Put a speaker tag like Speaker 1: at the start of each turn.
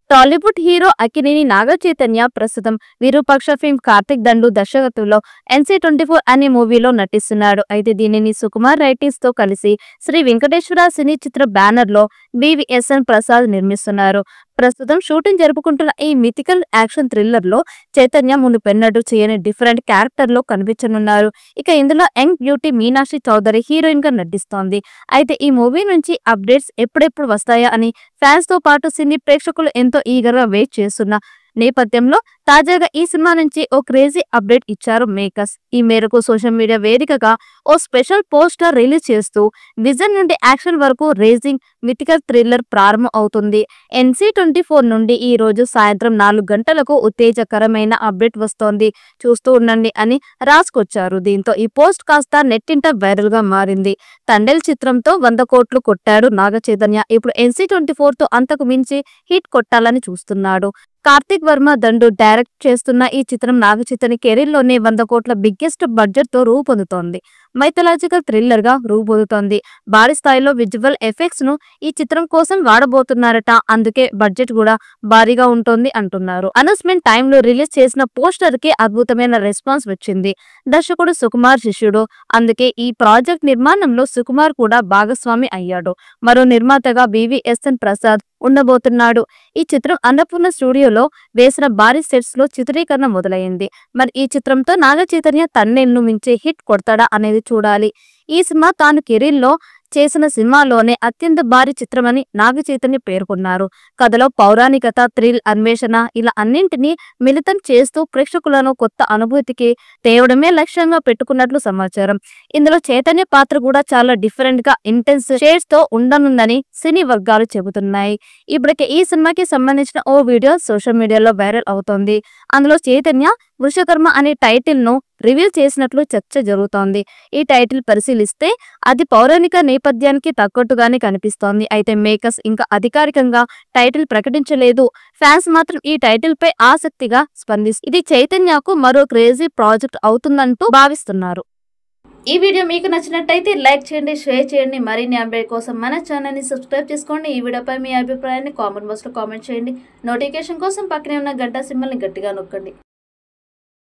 Speaker 1: Tollywood hero Akkineni Naga Chaitanya ప్రస్తుతం Virupaksha film Karthik దండు దర్శకత్వంలో NC24 అనే మూవీలో నటిస్తున్నాడు. అయితే దీనిని సుకుమార్ రైటింగ్స్ తో కలిసి శ్రీ వెంకటేశ్వర సినీ చిత్ర బ్యానర్ లో BVSN ప్రసాద్ నిర్మిస్తున్నారు. ప్రస్తుతం షూటింగ్ జరుపుకుంటున్న ఈ మిథికల్ యాక్షన్ థ్రిల్లర్ లో చైతన్య మునుపెన్నడూ చేయని డిఫరెంట్ క్యారెక్టర్ లో కనిపించనున్నారు. ఇక ఇందులో young beauty Meenakshi Chaudhary heroine గా నటిస్తోంది. అయితే ఈ మూవీ నుంచి అప్డేట్స్ ఎప్పుడెప్పుడు వస్తాయా అని ఫ్యాన్స్ తో పాటు సినీ ప్రేక్షకులు ఎంతో ఈగర్ గా వెయిట్ చేస్తున్న నేపథ్యంలో తాజాగా ఈ సినిమా నుంచి ఓ క్రేజీ అప్డేట్ ఇచ్చారు మేకర్స్. ఈ మేరకు సోషల్ మీడియా వేదికగా ఓ స్పెషల్ పోస్టర్ రిలీజ్ చేస్తూ విజన్ నుండి యాక్షన్ వరకు రేజింగ్ మిథికల్ థ్రిల్లర్ ప్రారంభం అవుతుంది. NC24 నుండి ఈ రోజు సాయంత్రం 4 గంటలకు ఉత్తేజకరమైన అప్డేట్ వస్తోంది, చూస్తూ ఉండండి అని రాసుకొచ్చారు. దీంతో ఈ పోస్ట్ కాస్త నెట్టింట వైరల్ గా మారింది. తండేల్ చిత్రంతో 100 కోట్లు కొట్టాడు నాగ చైతన్య. ఇప్పుడు NC24 తో అంతకు మించి హిట్ కొట్టాలని చూస్తున్నాడు. కార్తిక్ వర్మ దండు డైరెక్ట్ చేస్తున్న ఈ చిత్రం నాగ చైతన్య కెరీర్ లోనే 100 కోట్ల బిగ్గెస్ట్ బడ్జెట్ తో రూపొందుతోంది. మైథలాజికల్ థ్రిల్లర్ గా రూపొందుతోంది. భారీ స్థాయిలో విజువల్ ఎఫెక్ట్స్ ను ఈ చిత్రం కోసం వాడబోతున్నారట. అందుకే బడ్జెట్ కూడా భారీగా ఉంటుంది అంటున్నారు. అనౌన్స్మెంట్ టైంలో రిలీజ్ చేసిన పోస్టర్ కి అద్భుతమైన రెస్పాన్స్ వచ్చింది. దర్శకుడు సుకుమార్ శిష్యుడు, అందుకే ఈ ప్రాజెక్ట్ నిర్మాణంలో సుకుమార్ కూడా భాగస్వామి అయ్యాడు. మరో నిర్మాతగా BVSN ప్రసాద్ ఉండబోతున్నాడు. ఈ చిత్రం అన్నపూర్ణ స్టూడియోలో వేసిన భారీ సెట్స్ లో చిత్రీకరణ మొదలైంది. మరి ఈ చిత్రంతో నాగ చైతన్య తన్నేళ్లు మించే హిట్ కొడతాడా అనేది చూడాలి. ఈ సినిమా తాను కెరీర్ లో చేసిన సినిమాలోనే అత్యంత భారీ చిత్రమని నాగ చైతన్య పేర్కొన్నారు. కథలో పౌరాణికత, థ్రిల్, అన్వేషణ ఇలా అన్నింటినీ మిళితం చేస్తూ ప్రేక్షకులను కొత్త అనుభూతికి తేవడమే లక్ష్యంగా పెట్టుకున్నట్లు సమాచారం. ఇందులో చైతన్య పాత్ర కూడా చాలా డిఫరెంట్ గా ఇంటెన్స్ షేడ్స్ తో ఉండనుందని సినీ వర్గాలు చెబుతున్నాయి. ఇప్పటికే ఈ సినిమాకి సంబంధించిన ఓ వీడియో సోషల్ మీడియాలో వైరల్ అవుతోంది. అందులో చైతన్య వృషకర్మ అనే టైటిల్ ను రివీల్ చేసినట్లు చర్చ జరుగుతోంది. ఈ టైటిల్ పరిశీలిస్తే అది పౌరాణిక నేపథ్యానికి తగ్గట్టుగానే కనిపిస్తోంది. అయితే మేకర్స్ ఇంకా అధికారికంగా టైటిల్ ప్రకటించలేదు. ఫ్యాన్స్ మాత్రం ఈ టైటిల్ పై ఆసక్తిగా స్పందిస్తారు. ఇది చైతన్యకు మరో క్రేజీ ప్రాజెక్ట్ అవుతుందంటూ భావిస్తున్నారు. ఈ వీడియో మీకు నచ్చినట్టయితే లైక్ చేయండి, షేర్ చేయండి. మరిన్ని అప్డేట్ కోసం మన ఛానల్ ని సబ్స్క్రైబ్ చేసుకోండి. ఈ వీడియోపై మీ అభిప్రాయాన్ని కామెంట్ బాక్స్ లో కామెంట్ చేయండి. నోటిఫికేషన్ కోసం పక్కనే ఉన్న గంట సింబల్ ని గట్టిగా నొక్కండి.